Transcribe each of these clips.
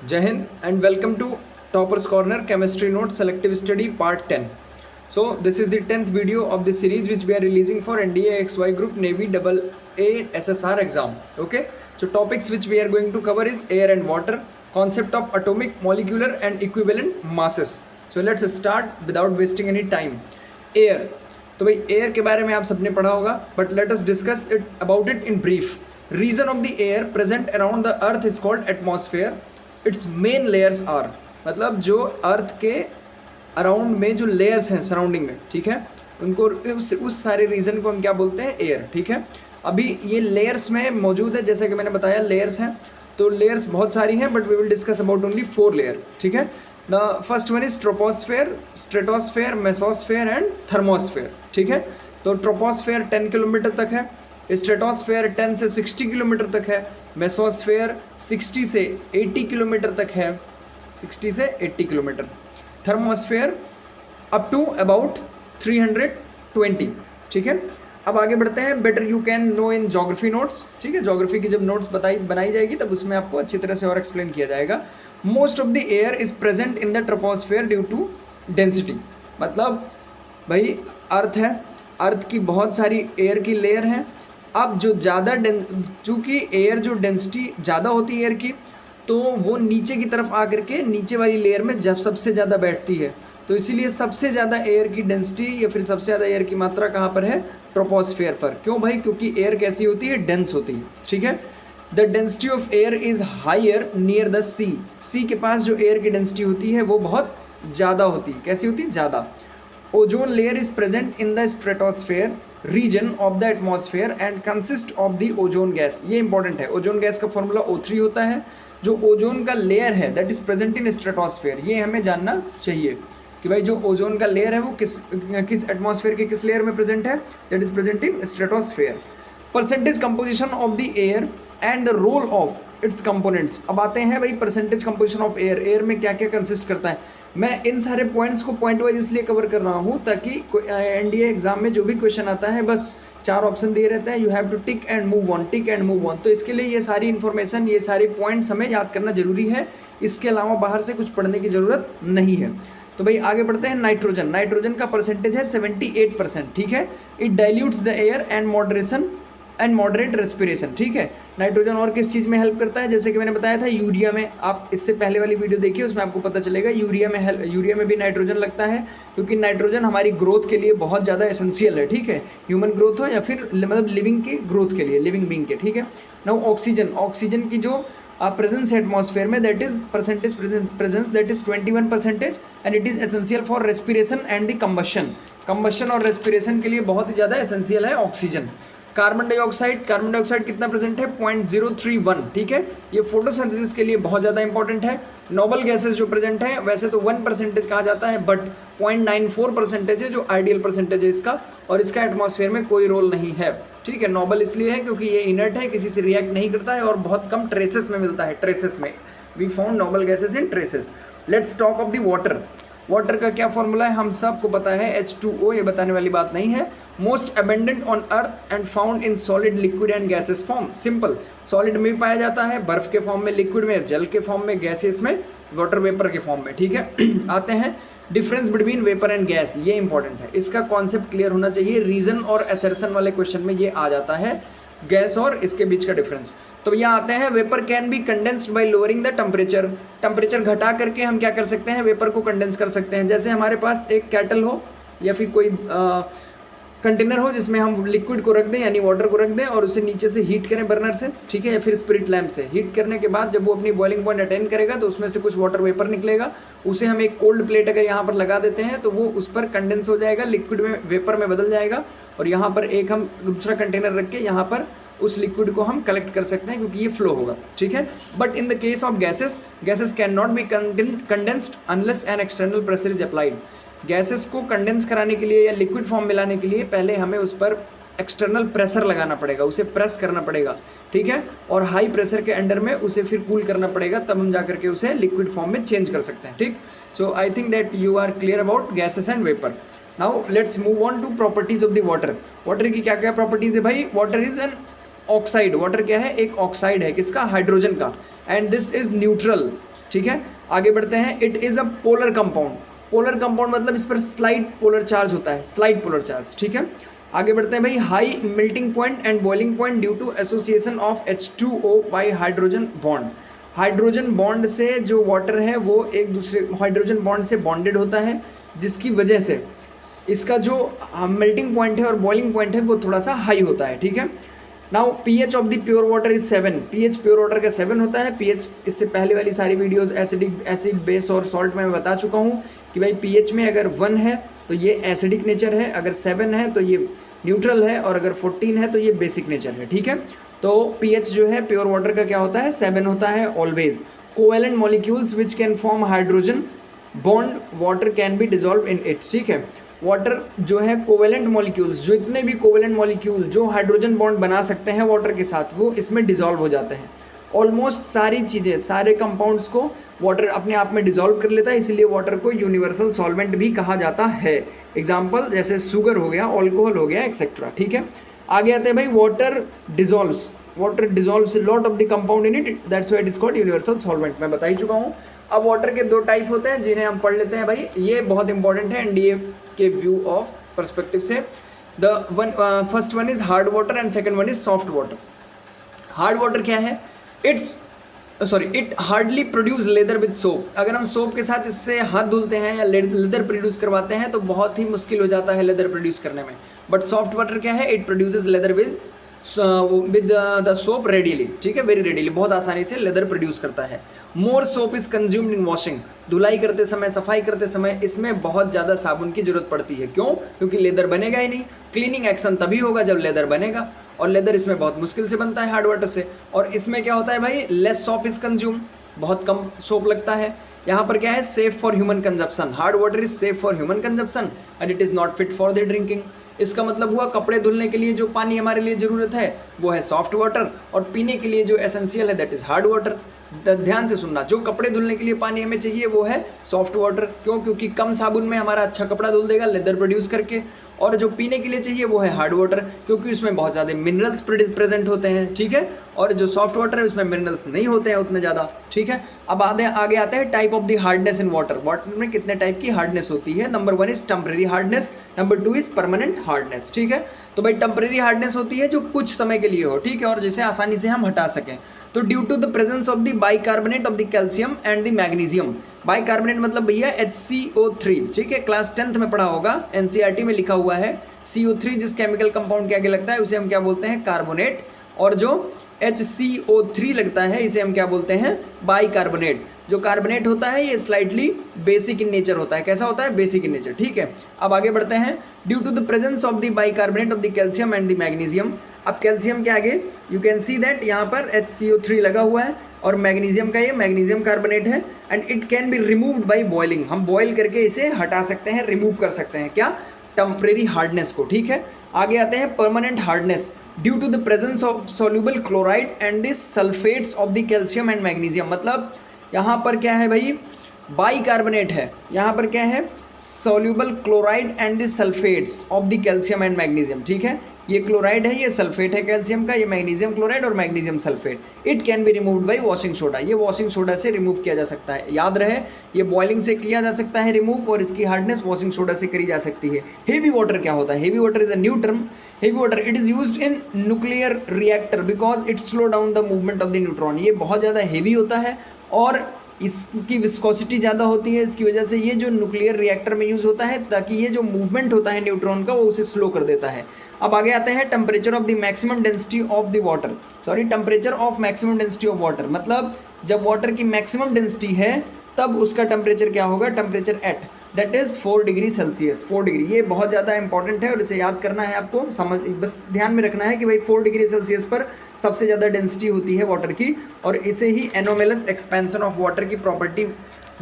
Jai Hind and welcome to Topper's Corner Chemistry Note Selective Study Part 10. So this is the 10th video of the series which we are releasing for NDA XY Group Navy AA SSR exam. Okay, so topics which we are going to cover is air and water, concept of atomic, molecular and equivalent masses. So let's start without wasting any time. Air. तो भाई air के बारे में आप सबने पढ़ा होगा, but let us discuss it about it in brief. Region of the air present around the earth is called atmosphere. Its main layers are, मतलब जो अर्थ के अराउंड में जो लेयर्स हैं सराउंडिंग में, ठीक है, उनको उस सारे रीजन को हम क्या बोलते हैं, एयर. ठीक है, अभी ये लेयर्स में मौजूद है, जैसे कि मैंने बताया लेयर्स हैं, तो लेयर्स बहुत सारी हैं but we will discuss about only 4 layer. ठीक है, the first one is troposphere, stratosphere, mesosphere and thermosphere. ठीक है, तो ट्रोपोस्फेयर 10 किलोमीटर तक है, स्ट्रेटोस्फेयर 10 से 60 किलोमीटर तक है, मेसोस्फेयर 60 से 80 किलोमीटर तक है, 60 से 80 kilometre, thermosphere up to about 320. ठीक है, अब आगे बढ़ते हैं. Better you can know in geography notes. ठीक है, जोग्राफी की जब नोट्स बनाई जाएगी तब उसमें आपको अच्छी तरह से और एक्सप्लेन किया जाएगा. Most of the air is present in the troposphere due to density. मतलब भाई अर्थ है, अर्थ की बहुत सारी एयर की लेयर हैं. अब जो ज़्यादा चूँकि एयर जो डेंसिटी ज़्यादा होती है एयर की, तो वो नीचे की तरफ आकर के नीचे वाली लेयर में जब सबसे ज़्यादा बैठती है, तो इसीलिए सबसे ज़्यादा एयर की डेंसिटी या फिर सबसे ज़्यादा एयर की मात्रा कहाँ पर है, ट्रोपोस्फेयर पर. क्यों भाई? क्योंकि एयर कैसी होती है, डेंस होती है. ठीक है, the density of air is higher near the sea. Sea के पास जो एयर की डेंसिटी होती है वो बहुत ज़्यादा होती है. कैसी होती है? ज़्यादा. Ozone layer is present in the stratosphere region of the atmosphere and consist of the ozone gas. ये इंपॉर्टेंट है. ओजोन गैस का फॉर्मूला O3 होता है. जो ओजोन का लेयर है that is present in stratosphere, ये हमें जानना चाहिए कि भाई जो ओजोन का लेयर है वो किस एटमॉस्फेयर के किस लेयर में प्रेजेंट है, that is present in stratosphere. Percentage composition of the air and the role of its components. अब आते हैं भाई percentage composition of air. Air में क्या क्या कंसिस्ट करता है. मैं इन सारे पॉइंट्स को पॉइंट वाइज इसलिए कवर कर रहा हूँ ताकि एनडीए एग्जाम में जो भी क्वेश्चन आता है बस 4 ऑप्शन दिए रहते हैं, you have to tick and move on, tick and move on. तो इसके लिए ये सारी इन्फॉर्मेशन, ये सारे पॉइंट्स हमें याद करना जरूरी है. इसके अलावा बाहर से कुछ पढ़ने की ज़रूरत नहीं है. तो भाई आगे बढ़ते हैं. नाइट्रोजन. नाइट्रोजन का परसेंटेज है 78%. ठीक है, it dilutes the air and moderate respiration. ठीक है, नाइट्रोजन और किस चीज़ में हेल्प करता है, जैसे कि मैंने बताया था यूरिया में. आप इससे पहले वाली वीडियो देखिए, उसमें आपको पता चलेगा यूरिया में भी नाइट्रोजन लगता है, क्योंकि नाइट्रोजन हमारी ग्रोथ के लिए बहुत ज़्यादा एसेंशियल है. ठीक है, ह्यूमन ग्रोथ हो या फिर मतलब लिविंग की ग्रोथ के लिए, लिविंग बींग के. ठीक है, नाउ ऑक्सीजन. ऑक्सीजन की जो प्रेजेंस एटमॉस्फेयर में that is presence that is 21% and it is essential for respiration and the combustion और रेस्पिरेशन के लिए बहुत ही ज़्यादा एसेंशियल है ऑक्सीजन. कार्बन डाइऑक्साइड कितना प्रेजेंट है, 0.031. ठीक है, ये फोटोसिंथेसिस के लिए बहुत ज़्यादा इंपॉर्टेंट है. नोबल गैसेस जो प्रेजेंट है वैसे तो 1% कहा जाता है, बट 0.94% है जो आइडियल परसेंटेज है इसका, और इसका एटमॉस्फेयर में कोई रोल नहीं है. ठीक है, नोबल इसलिए है क्योंकि ये इनर्ट है, किसी से रिएक्ट नहीं करता है और बहुत कम ट्रेसेस में मिलता है. ट्रेसेस में we found noble gases in traces. Let's talk of the water. Water का क्या फॉर्मूला है, हम सबको पता है, H2O. ये बताने वाली बात नहीं है. Most abundant on earth and found in solid, liquid and gases form. Simple, solid में भी पाया जाता है, बर्फ के फॉर्म में, लिक्विड में, जल के फॉर्म में, गैसेस में, वाटर वेपर के फॉर्म में. ठीक है, आते हैं difference between vapour and gas. ये इंपॉर्टेंट है, इसका कॉन्सेप्ट क्लियर होना चाहिए. रीजन और असर्शन वाले क्वेश्चन में ये आ जाता है, गैस और इसके बीच का डिफरेंस. तो यहाँ आते हैं, vapour can be condensed bye lowering the temperature घटा करके हम क्या कर सकते हैं, वेपर को कंडेंस कर सकते हैं. जैसे हमारे पास एक कैटल हो या फिर कोई कंटेनर हो जिसमें हम लिक्विड को रख दें, यानी वाटर को रख दें, और उसे नीचे से हीट करें बर्नर से. ठीक है, या फिर स्पिरिट लैम्प से. हीट करने के बाद जब वो अपनी बॉइलिंग पॉइंट अटेन करेगा तो उसमें से कुछ वाटर वेपर निकलेगा. उसे हम एक कोल्ड प्लेट अगर यहाँ पर लगा देते हैं तो वो उस पर कंडेंस हो जाएगा, लिक्विड में वेपर में बदल जाएगा, और यहाँ पर एक हम दूसरा कंटेनर रख के यहाँ पर उस लिक्विड को हम कलेक्ट कर सकते हैं क्योंकि ये फ्लो होगा. ठीक है, but in the case of gases can not be condensed unless an external pressure is applied. Gases को कंडेंस कराने के लिए या लिक्विड फॉर्म में लाने के लिए पहले हमें उस पर एक्सटर्नल प्रेशर लगाना पड़ेगा, उसे प्रेस करना पड़ेगा. ठीक है, और हाई प्रेशर के अंडर में उसे फिर कूल करना पड़ेगा, तब हम जा करके उसे लिक्विड फॉर्म में चेंज कर सकते हैं. ठीक, so I think that you are clear about gases and vapour. Now let's move on to properties of the water. Water की क्या क्या प्रॉपर्टीज है भाई. Water is an oxide. Water क्या है, एक ऑक्साइड है, किसका, हाइड्रोजन का. And this is neutral. ठीक है, आगे बढ़ते हैं। It is a polar compound. Polar compound मतलब इस पर स्लाइड पोलर चार्ज होता है, स्लाइड पोलर चार्ज, ठीक है। आगे बढ़ते हैं भाई। High melting point and boiling point due to association of H2O by hydrogen bond. Hydrogen bond से जो वाटर है वो एक दूसरे हाइड्रोजन बॉन्ड से बॉन्डेड होता है, जिसकी वजह से इसका जो मेल्टिंग पॉइंट है और बॉइलिंग पॉइंट है वो थोड़ा सा हाई होता है, ठीक है। Now pH of the pure water is 7। PH pure water का 7 होता है। पीएच इससे पहले वाली सारी वीडियोस एसिड बेस और सॉल्ट में मैं बता चुका हूँ कि भाई पीएच में अगर 1 है तो ये एसिडिक नेचर है, अगर 7 है तो ये न्यूट्रल है, और अगर 14 है तो ये बेसिक नेचर है, ठीक है। तो पीएच जो है प्योर वाटर का क्या होता है, 7 होता है always. Covalent molecules which can form hydrogen bond water can be dissolve in it, ठीक है। वाटर जो है कोवेलेंट मॉलिक्यूल्स, जो इतने भी कोवेलेंट मॉलिक्यूल जो हाइड्रोजन बॉन्ड बना सकते हैं वाटर के साथ, वो इसमें डिजॉल्व हो जाते हैं। ऑलमोस्ट सारी चीज़ें, सारे कंपाउंड्स को वाटर अपने आप में डिजॉल्व कर लेता है, इसलिए वाटर को यूनिवर्सल सॉल्वेंट भी कहा जाता है। एग्जाम्पल जैसे शुगर हो गया, अल्कोहल हो गया, एक्सेट्रा, ठीक है। आगे आते हैं भाई। Water dissolves lot of the compound in it, that's why it is called universal solvent. मैं बता ही चुका हूँ। अब वाटर के 2 टाइप होते हैं जिन्हें हम पढ़ लेते हैं भाई, ये बहुत इंपॉर्टेंट है एनडीए के व्यू ऑफ पर्सपेक्टिव से। First one is hard water and second one is soft water. Hard water क्या है? It hardly produce lather with soap. अगर हम सोप के साथ इससे हाथ धुलते हैं या लेदर प्रोड्यूस करवाते हैं तो बहुत ही मुश्किल हो जाता है लेदर प्रोड्यूस करने में। बट सॉफ्ट वाटर क्या है? It produces lather with the soap readily, ठीक है, वेरी रेडीली, बहुत आसानी से लेदर प्रोड्यूस करता है। More soap is consumed in washing. धुलाई करते समय, सफाई करते समय इसमें बहुत ज़्यादा साबुन की जरूरत पड़ती है। क्यों? क्योंकि लेदर बनेगा ही नहीं। क्लीनिंग एक्शन तभी होगा जब लेदर बनेगा, और लेदर इसमें बहुत मुश्किल से बनता है हार्ड वाटर से। और इसमें क्या होता है भाई? लेस सोप इज कंज्यूम, बहुत कम सोप लगता है। यहाँ पर क्या है? Safe for human consumption. Hard water is safe for human consumption and it is not fit for the drinking. इसका मतलब हुआ कपड़े धुलने के लिए जो पानी हमारे लिए ज़रूरत है वो है सॉफ्ट वाटर, और पीने के लिए जो एसेंशियल है दैट इज़ हार्ड वाटर। ध्यान से सुनना, जो कपड़े धुलने के लिए पानी हमें चाहिए वो है सॉफ्ट वाटर। क्यों? क्योंकि कम साबुन में हमारा अच्छा कपड़ा धुल देगा लेदर प्रोड्यूस करके। और जो पीने के लिए चाहिए वो है हार्ड वाटर, क्योंकि उसमें बहुत ज़्यादा मिनरल्स प्रेजेंट होते हैं, ठीक है। और जो सॉफ्ट वाटर है उसमें मिनरल्स नहीं होते हैं उतने ज़्यादा, ठीक है। अब आगे आते हैं type of the hardness in water. Water में कितने टाइप की हार्डनेस होती है? Number 1 is temporary hardness, number 2 is permanent hardness, ठीक है। तो भाई टेम्परेरी हार्डनेस होती है जो कुछ समय के लिए हो, ठीक है, और जिसे आसानी से हम हटा सकें। तो due to the presence of the bicarbonate of the calcium and the magnesium. Bicarbonate मतलब भैया HCO3, ठीक है, क्लास 10th में पढ़ा होगा, NCERT में लिखा हुआ है। CO3 जिस केमिकल कंपाउंड के आगे लगता है उसे हम क्या बोलते हैं? कार्बोनेट। और जो HCO3 लगता है इसे हम क्या बोलते हैं? बाइकार्बोनेट। जो कार्बोनेट होता है ये स्लाइटली बेसिक इन नेचर होता है। कैसा होता है? बेसिक इन नेचर, ठीक है। अब आगे बढ़ते हैं। Due to the presence of the bicarbonate of the calcium and the magnesium. अब कैल्शियम के आगे यू कैन सी दैट यहाँ पर HCO3 लगा हुआ है, और मैग्नीशियम का ये मैग्नीशियम कार्बोनेट है, and it can be removed by boiling. हम बॉयल करके इसे हटा सकते हैं, रिमूव कर सकते हैं। क्या? टेम्परेरी हार्डनेस को, ठीक है। आगे आते हैं permanent hardness. Due to the presence of soluble chloride and the sulphates of the calcium and magnesium. मतलब यहाँ पर क्या है भाई? बाइकार्बोनेट है, यहाँ पर क्या है? Soluble chloride and the sulphates of the calcium and magnesium, ठीक है। ये क्लोराइड है, ये सल्फेट है कैल्शियम का, ये मैग्नीशियम क्लोराइड और magnesium sulphate. It can be removed by washing soda. ये वॉशिंग सोडा से रिमूव किया जा सकता है। याद रहे, ये बॉइलिंग से किया जा सकता है रिमूव, और इसकी हार्डनेस वॉशिंग सोडा से करी जा सकती है। हेवी वाटर क्या होता है? Heavy water is a new term. Heavy water it is used in nuclear reactor because it slow down the movement of the neutron. ये बहुत ज़्यादा हेवी होता है और इसकी विस्कोसिटी ज़्यादा होती है। इसकी वजह से ये जो न्यूक्लियर रिएक्टर में यूज़ होता है, ताकि ये जो मूवमेंट होता है न्यूट्रॉन का वो उसे स्लो कर देता है। अब आगे आते हैं temperature of the maximum density of the water. Temperature of maximum density of water मतलब जब वाटर की मैक्सिमम डेंसिटी है तब उसका टेम्परेचर क्या होगा? Temperature at that is 4 degree Celsius. 4 degree ये बहुत ज़्यादा इंपॉर्टेंट है और इसे याद करना है आपको। बस ध्यान में रखना है कि भाई 4 डिग्री सेल्सियस पर सबसे ज़्यादा डेंसिटी होती है वाटर की, और इसे ही एनोमेलस एक्सपेंशन ऑफ वाटर की प्रॉपर्टी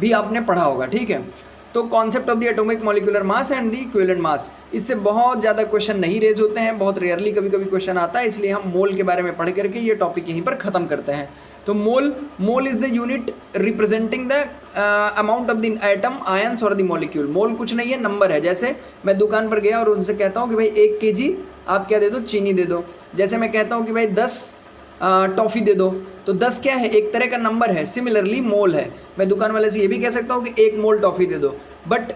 भी आपने पढ़ा होगा, ठीक है। तो concept of the atomic molecular mass and the equivalent mass, इससे बहुत ज़्यादा क्वेश्चन नहीं रेज होते हैं, बहुत रेयरली कभी कभी क्वेश्चन आता है, इसलिए हम मोल के बारे में पढ़ करके ये टॉपिक यहीं पर ख़त्म करते हैं। तो mole is the unit representing the amount of the atom, ions और द मॉलिक्यूल। मोल कुछ नहीं है, नंबर है। जैसे मैं दुकान पर गया और उनसे कहता हूँ कि भाई 1 kg आप क्या दे दो? चीनी दे दो। जैसे मैं कहता हूँ कि भाई 10 टॉफ़ी दे दो। तो 10 क्या है, एक तरह का नंबर है, सिमिलरली मोल है। मैं दुकान वाले से ये भी कह सकता हूँ कि 1 मोल टॉफ़ी दे दो, बट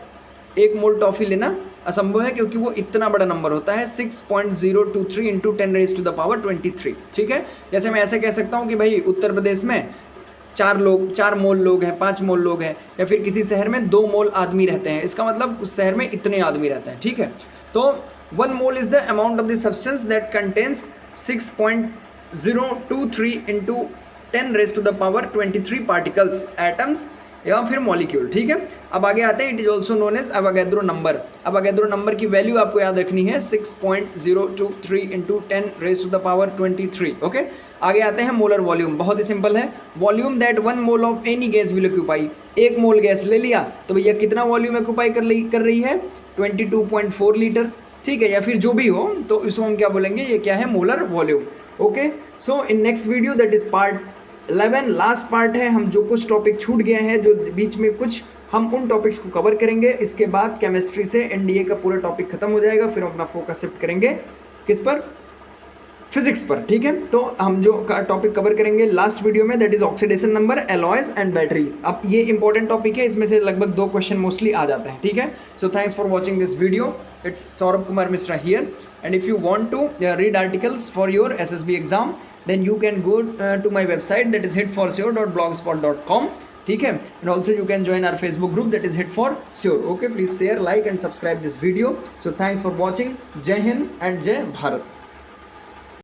1 मोल टॉफ़ी लेना असंभव है क्योंकि वो इतना बड़ा नंबर होता है 6.023 इंटू 10⁻23। ठीक है, जैसे मैं ऐसे कह सकता हूँ कि भाई उत्तर प्रदेश में 4 मोल लोग हैं, 5 मोल लोग हैं, या फिर किसी शहर में 2 मोल आदमी रहते हैं, इसका मतलब उस शहर में इतने आदमी रहते हैं। ठीक है, तो 1 mole is the amount of the substance that contains 6.023 into 10⁻23 particles, atoms या फिर मॉलिक्यूल। ठीक है, अब आगे आते हैं, it is also known as Avogadro number. Avogadro number की वैल्यू आपको याद रखनी है 6.023 इंटू 10⁻23। ओके, आगे आते हैं मोलर वॉल्यूम। बहुत ही सिंपल है, volume that 1 mole of any gas will occupy. 1 mole gas ले लिया तो भैया कितना वॉल्यूम ऑक्यूपाई कर रही है, 22.4 लीटर। ठीक है, या फिर जो भी हो, तो इसको हम क्या बोलेंगे, ये क्या है, molar volume. Okay, so in next video that is part 11, last part है। हम जो कुछ टॉपिक छूट गए हैं, जो बीच में कुछ, हम उन टॉपिक्स को कवर करेंगे। इसके बाद केमिस्ट्री से एनडीए का पूरा टॉपिक खत्म हो जाएगा, फिर हम अपना फोकस शिफ्ट करेंगे किस पर, फिजिक्स पर। ठीक है, तो हम जो टॉपिक कवर करेंगे लास्ट वीडियो में, that is oxidation number, alloys and battery. अब ये इंपॉर्टेंट टॉपिक है, इसमें से लगभग 2 क्वेश्चन मोस्टली आ जाते हैं। ठीक है, so thanks for watching this video. It's Saurabh Kumar Mishra here, and if you want to read articles for your SSB exam, then you can go to my website, that is hitforsure.blogspot.com. ठीक है, and also you can join our Facebook group, that is hit for sure. Okay, please share, like and subscribe this video. So thanks for watching. जय Hind and जय भारत.